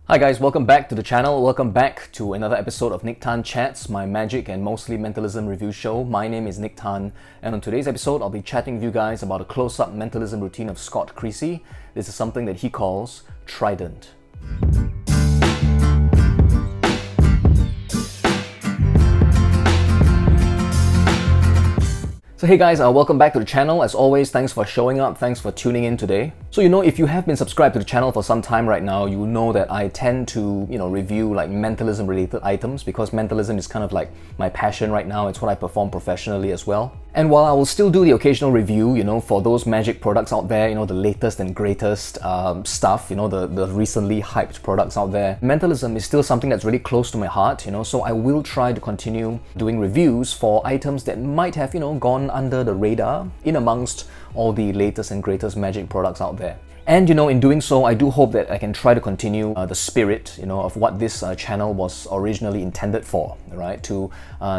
Hi guys, welcome back to the channel. Welcome back to another episode of Nique Chats, my magic and mostly mentalism review show. My name is Nick Tan, and on today's episode, I'll be chatting with you guys about a close-up mentalism routine of Scott Creasey. This is something that he calls Trident. So hey guys, welcome back to the channel. As always, thanks for showing up, thanks for tuning in today. So if you have been subscribed to the channel for some time right now, you will know that I tend to, review like mentalism related items because mentalism is kind of like my passion right now. It's what I perform professionally as well. And while I will still do the occasional review, for those magic products out there, the latest and greatest stuff, the recently hyped products out there, mentalism is still something that's really close to my heart, so I will try to continue doing reviews for items that might have, gone under the radar in amongst all the latest and greatest magic products out there. And in doing so, I do hope that I can try to continue the spirit, of what this channel was originally intended for, right? To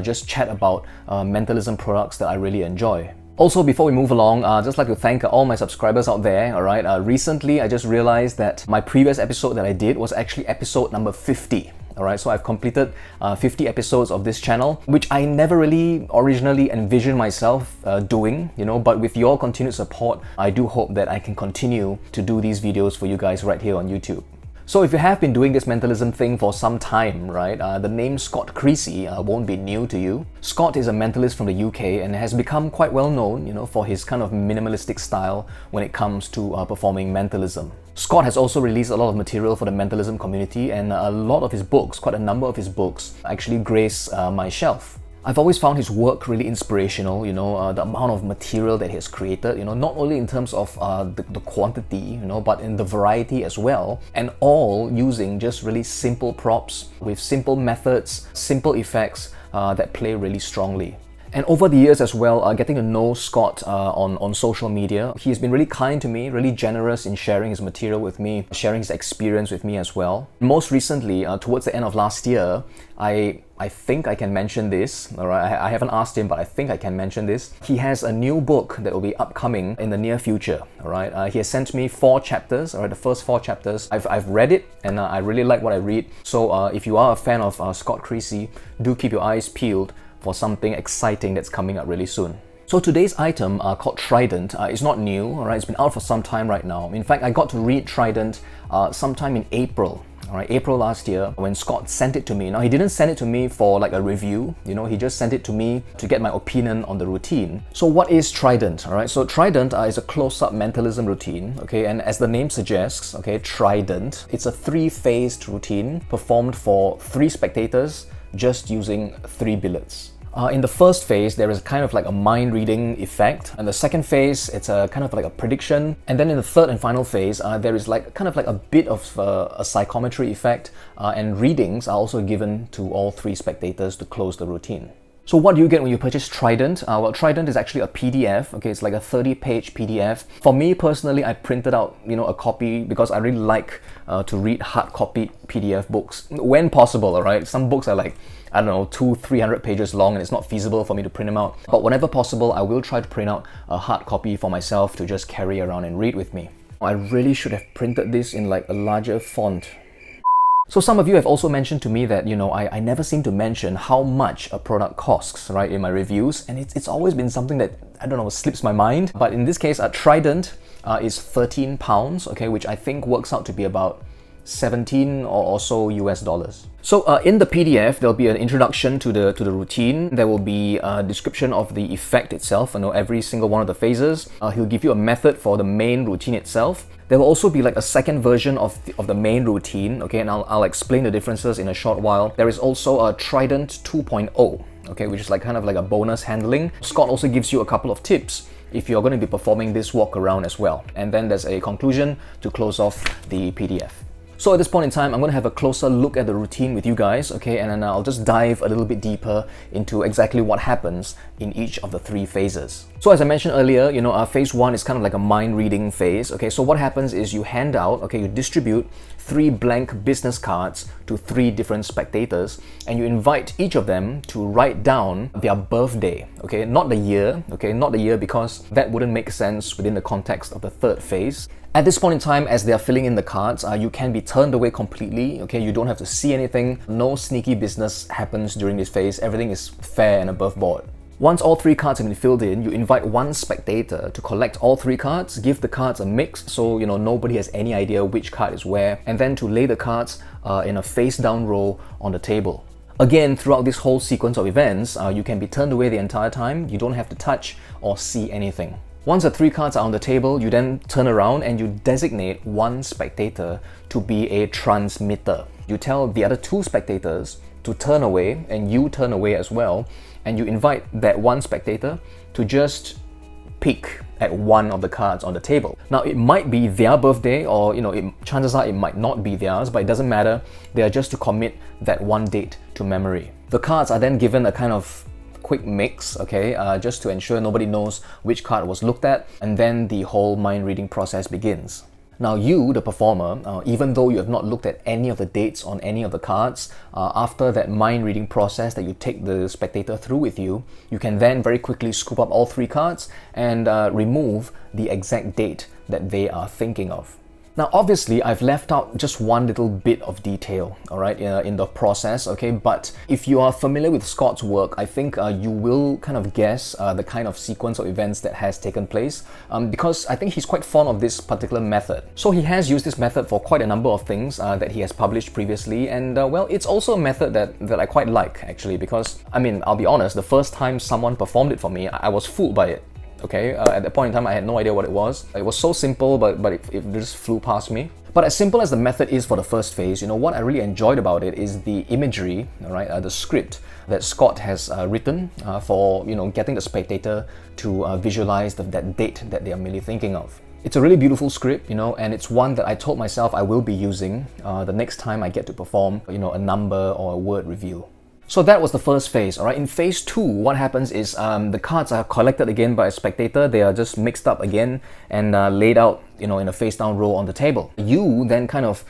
just chat about mentalism products that I really enjoy. Also, before we move along, I'd just like to thank all my subscribers out there, alright? Recently, I just realized that my previous episode that I did was actually episode number 50. Alright, so I've completed 50 episodes of this channel, which I never really originally envisioned myself doing, but with your continued support, I do hope that I can continue to do these videos for you guys right here on YouTube. So if you have been doing this mentalism thing for some time, right, the name Scott Creasey won't be new to you. Scott is a mentalist from the UK and has become quite well known, for his kind of minimalistic style when it comes to performing mentalism. Scott has also released a lot of material for the mentalism community, and a lot of his books, quite a number of his books, actually grace my shelf. I've always found his work really inspirational, the amount of material that he has created, not only in terms of the quantity, but in the variety as well, and all using just really simple props with simple methods, simple effects that play really strongly. And over the years as well, getting to know Scott on social media, he's been really kind to me, really generous in sharing his material with me, sharing his experience with me as well. Most recently, towards the end of last year, I think I can mention this, alright? I haven't asked him, but I think I can mention this. He has a new book that will be upcoming in the near future, alright? He has sent me 4 chapters, alright, the first 4 chapters. I've read it, and I really like what I read. So if you are a fan of Scott Creasey, do keep your eyes peeled for something exciting that's coming up really soon. So today's item called Trident is not new, alright? It's been out for some time right now. In fact, I got to read Trident sometime in April. Alright, April last year when Scott sent it to me. Now, he didn't send it to me for like a review, he just sent it to me to get my opinion on the routine. So what is Trident? Alright, so Trident is a close-up mentalism routine, okay, and as the name suggests, okay, Trident, it's a 3-phased routine performed for 3 spectators just using 3 billets. In the first phase, there is kind of like a mind-reading effect. And the second phase, it's a kind of like a prediction. And then in the third and final phase, there is like kind of like a bit of a psychometry effect. And readings are also given to all 3 spectators to close the routine. So what do you get when you purchase Trident? Well, Trident is actually a PDF, okay, it's like a 30-page PDF. For me personally, I printed out, a copy because I really like to read hard copy PDF books when possible, alright? Some books are like, 200-300 pages long and it's not feasible for me to print them out. But whenever possible, I will try to print out a hard copy for myself to just carry around and read with me. I really should have printed this in like a larger font. So some of you have also mentioned to me that, I never seem to mention how much a product costs, right, in my reviews. And it's always been something that, slips my mind. But in this case, Trident is £13, okay, which I think works out to be about 17 or so US dollars. So in the PDF, there'll be an introduction to the routine. There will be a description of the effect itself, every single one of the phases. He'll give you a method for the main routine itself. There will also be like a second version of the main routine, okay, and I'll explain the differences in a short while. There is also a Trident 2.0, okay, which is like kind of like a bonus handling. Scott also gives you a couple of tips if you're going to be performing this walk around as well. And then there's a conclusion to close off the PDF. So at this point in time, I'm going to have a closer look at the routine with you guys, okay, and then I'll just dive a little bit deeper into exactly what happens in each of the 3 phases. So as I mentioned earlier, phase 1 is kind of like a mind-reading phase, okay, so what happens is you hand out, okay, you distribute 3 blank business cards to 3 different spectators, and you invite each of them to write down their birthday, okay, not the year because that wouldn't make sense within the context of the 3rd phase. At this point in time, as they are filling in the cards, you can be turned away completely, okay? You don't have to see anything. No sneaky business happens during this phase. Everything is fair and above board. Once all 3 cards have been filled in, you invite one spectator to collect all 3 cards, give the cards a mix so nobody has any idea which card is where, and then to lay the cards in a face-down row on the table. Again, throughout this whole sequence of events, you can be turned away the entire time. You don't have to touch or see anything. Once the 3 cards are on the table, you then turn around and you designate one spectator to be a transmitter. You tell the other 2 spectators to turn away, and you turn away as well, and you invite that one spectator to just peek at one of the cards on the table. Now, it might be their birthday, or chances are it might not be theirs, but it doesn't matter. They are just to commit that one date to memory. The cards are then given a kind of quick mix, okay, just to ensure nobody knows which card was looked at, and then the whole mind reading process begins. Now you, the performer, even though you have not looked at any of the dates on any of the cards, after that mind reading process that you take the spectator through with you, you can then very quickly scoop up all 3 cards and remove the exact date that they are thinking of. Now, obviously, I've left out just one little bit of detail, all right, in the process, okay? But if you are familiar with Scott's work, I think you will kind of guess the kind of sequence of events that has taken place, because I think he's quite fond of this particular method. So he has used this method for quite a number of things that he has published previously, and well, it's also a method that I quite like, actually, because, I mean, I'll be honest, the first time someone performed it for me, I was fooled by it. Okay, at that point in time, I had no idea what it was. It was so simple, but it just flew past me. But as simple as the method is for the first phase, what I really enjoyed about it is the imagery, all right, the script that Scott has written for getting the spectator to visualize that date that they are merely thinking of. It's a really beautiful script, and it's one that I told myself I will be using the next time I get to perform, a number or a word review. So that was the first phase, all right? In phase 2, what happens is the cards are collected again by a spectator. They are just mixed up again and laid out, in a face-down row on the table. You then kind of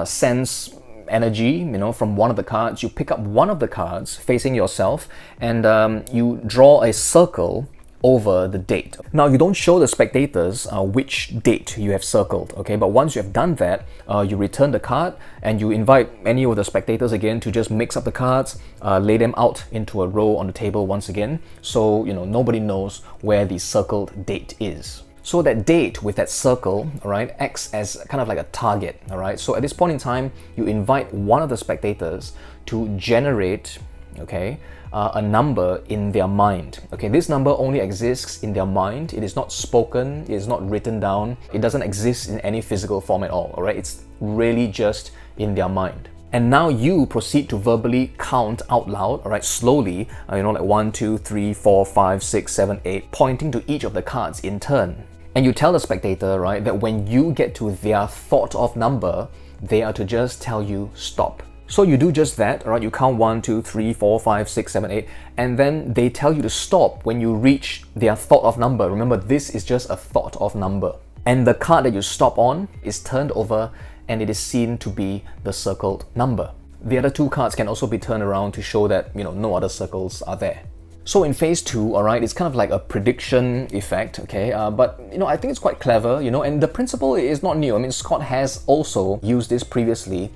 sense energy, from one of the cards. You pick up one of the cards facing yourself, and you draw a circle over the date. Now, you don't show the spectators which date you have circled, okay? But once you have done that, you return the card and you invite any of the spectators again to just mix up the cards, lay them out into a row on the table once again, so nobody knows where the circled date is. So that date with that circle, all right, acts as kind of like a target, all right? So at this point in time, you invite one of the spectators to generate, okay, a number in their mind. Okay, this number only exists in their mind. It is not spoken, it is not written down. It doesn't exist in any physical form at all right? It's really just in their mind. And now you proceed to verbally count out loud, all right, slowly, like 1, 2, 3, 4, 5, 6, 7, 8, pointing to each of the cards in turn. And you tell the spectator, right, that when you get to their thought of number, they are to just tell you stop. So you do just that, all right? You count 1, 2, 3, 4, 5, 6, 7, 8, and then they tell you to stop when you reach their thought of number. Remember, this is just a thought of number. And the card that you stop on is turned over and it is seen to be the circled number. The other 2 cards can also be turned around to show that, no other circles are there. So in phase 2, all right, it's kind of like a prediction effect, okay? But, I think it's quite clever, and the principle is not new. I mean, Scott has also used this previously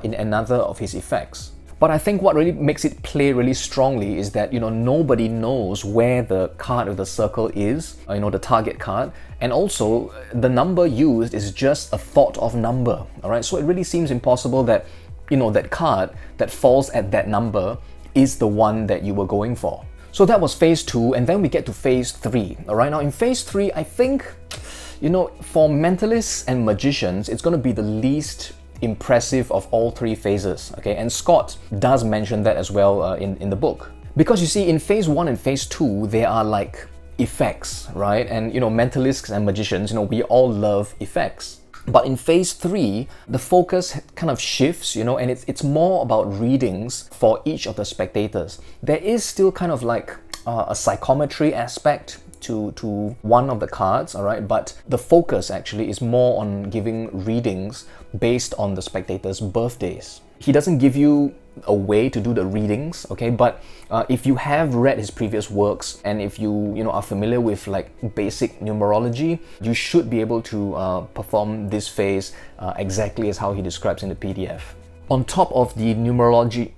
in another of his effects. But I think what really makes it play really strongly is that, nobody knows where the card of the circle is, the target card. And also, the number used is just a thought of number, all right? So it really seems impossible that, that card that falls at that number is the one that you were going for. So that was phase 2, and then we get to phase 3, all right? Now in phase 3, I think, for mentalists and magicians, it's going to be the least impressive of all 3 phases, okay? And Scott does mention that as well in the book. Because you see, in phase 1 and phase 2, they are like effects, right? And mentalists and magicians, we all love effects. But in phase 3, the focus kind of shifts, and it's more about readings for each of the spectators. There is still kind of like a psychometry aspect to one of the cards, all right? But the focus actually is more on giving readings based on the spectators' birthdays. He doesn't give you a way to do the readings, okay? But if you have read his previous works and if you are familiar with like basic numerology, you should be able to perform this phase exactly as how he describes in the PDF. On top of the numerology,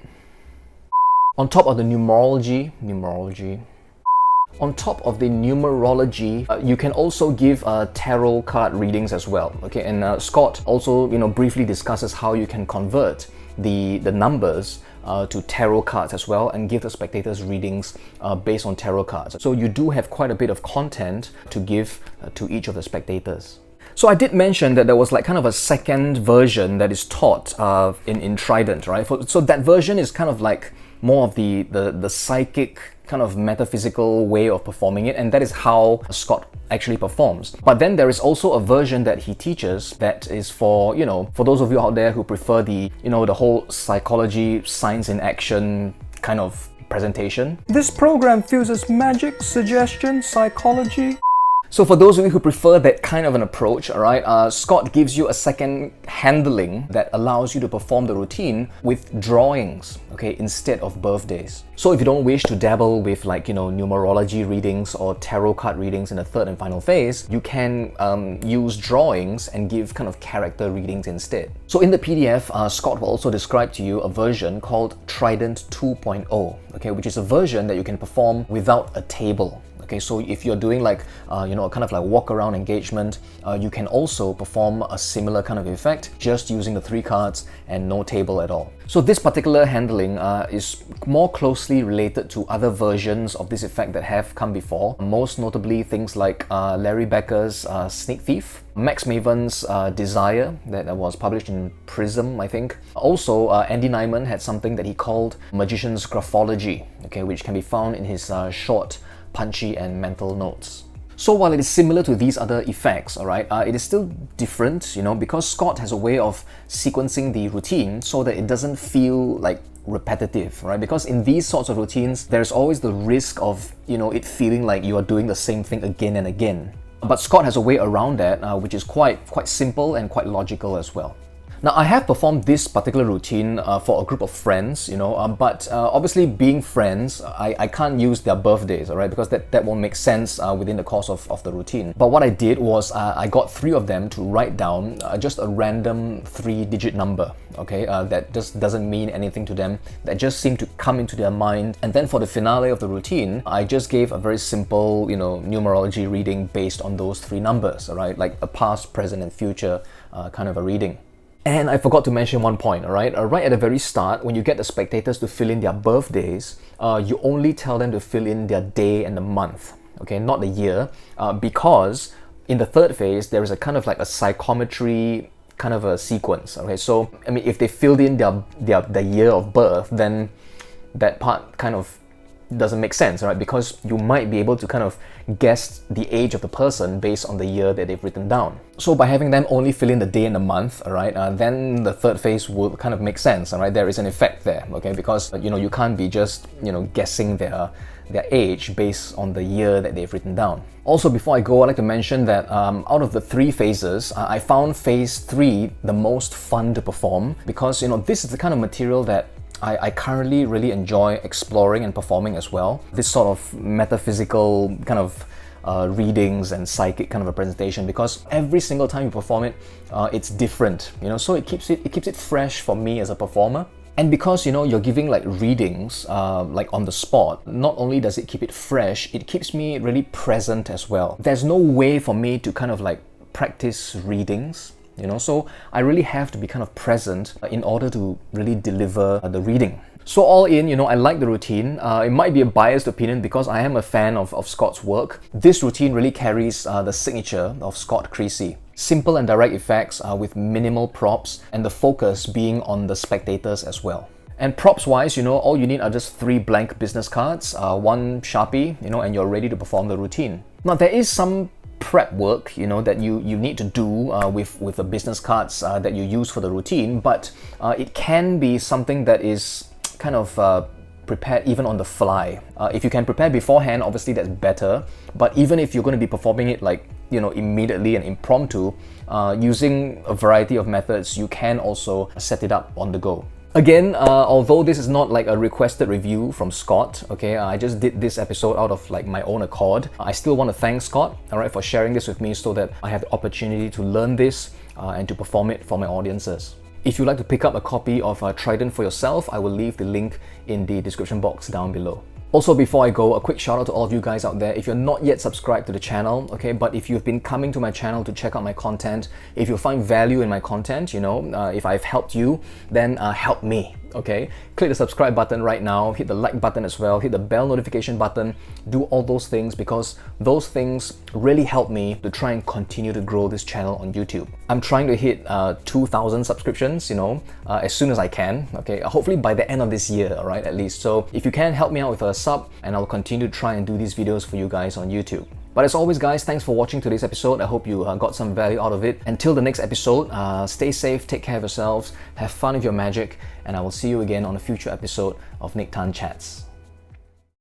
you can also give tarot card readings as well, okay? And Scott also, briefly discusses how you can convert the numbers to tarot cards as well and give the spectators readings based on tarot cards. So you do have quite a bit of content to give to each of the spectators. So I did mention that there was like kind of a second version that is taught in Trident, right? So that version is kind of like more of the psychic kind of metaphysical way of performing it, and that is how Scott actually performs. But then there is also a version that he teaches that is for, for those of you out there who prefer the, the whole psychology, science in action kind of presentation. This program fuses magic, suggestion, psychology. So for those of you who prefer that kind of an approach, alright, Scott gives you a second handling that allows you to perform the routine with drawings, okay, instead of birthdays. So if you don't wish to dabble with like, numerology readings or tarot card readings in the third and final phase, you can use drawings and give kind of character readings instead. So in the PDF, Scott will also describe to you a version called Trident 2.0, okay, which is a version that you can perform without a table. Okay, so if you're doing like, kind of like walk around engagement, you can also perform a similar kind of effect just using the 3 cards and no table at all. So this particular handling is more closely related to other versions of this effect that have come before, most notably things like Larry Becker's Sneak Thief, Max Maven's Desire that was published in Prism, I think. Also, Andy Nyman had something that he called Magician's Graphology, okay, which can be found in his short, punchy and mental notes. So while it is similar to these other effects, alright, it is still different, because Scott has a way of sequencing the routine so that it doesn't feel like repetitive, right? Because in these sorts of routines, there's always the risk of, it feeling like you are doing the same thing again and again. But Scott has a way around that, which is quite simple and quite logical as well. Now, I have performed this particular routine for a group of friends, but obviously being friends, I can't use their birthdays, alright, because that won't make sense within the course of the routine. But what I did was I got 3 of them to write down just a random 3-digit number, okay, that just doesn't mean anything to them, that just seemed to come into their mind. And then for the finale of the routine, I just gave a very simple, numerology reading based on those 3 numbers, alright, like a past, present and future kind of a reading. And I forgot to mention one point, alright? Right at the very start, when you get the spectators to fill in their birthdays, you only tell them to fill in their day and the month, okay, not the year, because in the third phase, there is a kind of like a psychometry kind of a sequence, okay? So, I mean, if they filled in their year of birth, then that part kind of doesn't make sense, right? Because you might be able to kind of guess the age of the person based on the year that they've written down. So by having them only fill in the day and the month, alright, then the third phase would kind of make sense, alright? There is an effect there, okay? Because, you can't be just, guessing their age based on the year that they've written down. Also, before I go, I'd like to mention that out of the 3 phases, I found phase 3 the most fun to perform because, this is the kind of material that I currently really enjoy exploring and performing as well. This sort of metaphysical kind of readings and psychic kind of a presentation, because every single time you perform it, it's different, so it keeps it fresh for me as a performer. And because you're giving like readings like on the spot, not only does it keep it fresh, it keeps me really present as well. There's no way for me to kind of like practice readings, so I really have to be kind of present in order to really deliver the reading. So all in, I like the routine. It might be a biased opinion because I am a fan of Scott's work. This routine really carries the signature of Scott Creasey. Simple and direct effects with minimal props, and the focus being on the spectators as well. And props wise, all you need are just 3 blank business cards, 1 Sharpie, and you're ready to perform the routine. Now there is some prep work, that you need to do with the business cards that you use for the routine, but it can be something that is kind of prepared even on the fly. If you can prepare beforehand, obviously that's better, but even if you're going to be performing it like, immediately and impromptu, using a variety of methods, you can also set it up on the go. Again, although this is not like a requested review from Scott, okay, I just did this episode out of like my own accord. I still want to thank Scott, all right, for sharing this with me so that I have the opportunity to learn this and to perform it for my audiences. If you'd like to pick up a copy of Trident for yourself, I will leave the link in the description box down below. Also, before I go, a quick shout out to all of you guys out there. If you're not yet subscribed to the channel, okay, but if you've been coming to my channel to check out my content, if you find value in my content, you know, if I've helped you, then help me, okay? Click the subscribe button right now, hit the like button as well, hit the bell notification button, do all those things because those things really help me to try and continue to grow this channel on YouTube. I'm trying to hit 2,000 subscriptions, you know, as soon as I can, okay? Hopefully by the end of this year, all right, at least. So if you can, help me out with a sub and I'll continue to try and do these videos for you guys on YouTube. But as always guys, thanks for watching today's episode. I hope you got some value out of it. Until the next episode, stay safe, take care of yourselves, have fun with your magic, and I will see you again on a future episode of Nique Chats.